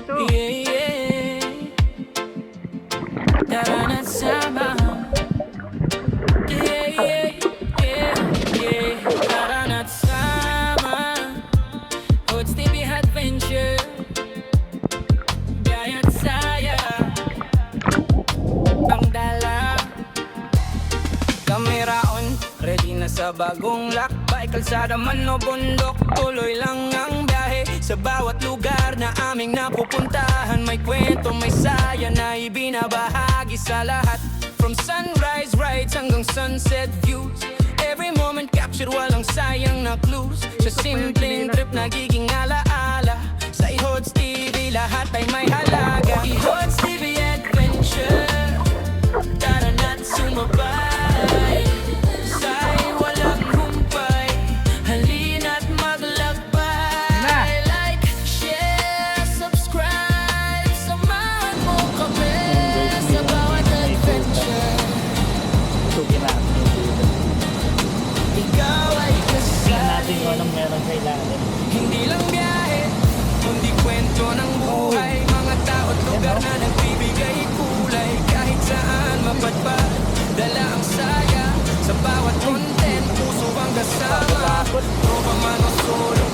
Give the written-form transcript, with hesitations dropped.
oh. Yeah, yeah. Tara na't sama. Yeah, yeah, yeah, yeah. Tara na't sama. Hood Stevie Adventure. Biyaya't saya. Pangdala. Kamera on, ready na sa bagong lakbay. Kalsada man o bundok, tuloy lang ang biyahe. Sa bawat lugar na aming napupuntahan, may kwento, may saya na ibinabahagi sa lahat. From sunrise rides hanggang sunset views, every moment captured, walang sayang na clues. Sa simpleng trip nagiging alaala, sa Ihods TV lahat ay may halaga. Ihods TV Adventure, tara na't sumabay. Sa'y walang humpay, halina't maglakbay. Like, share, subscribe, samahan mo kami sa bawat adventure. Ikaw ay kasali, Meron sa ilalim. hindi lang biyahe, kundi kwento ng buhay. Mga tao't lugar na nagbibigay kulay. Kahit saan mapadpad, dala ang saya. Sa bawat content, puso ang kasama. Tropa man o solo,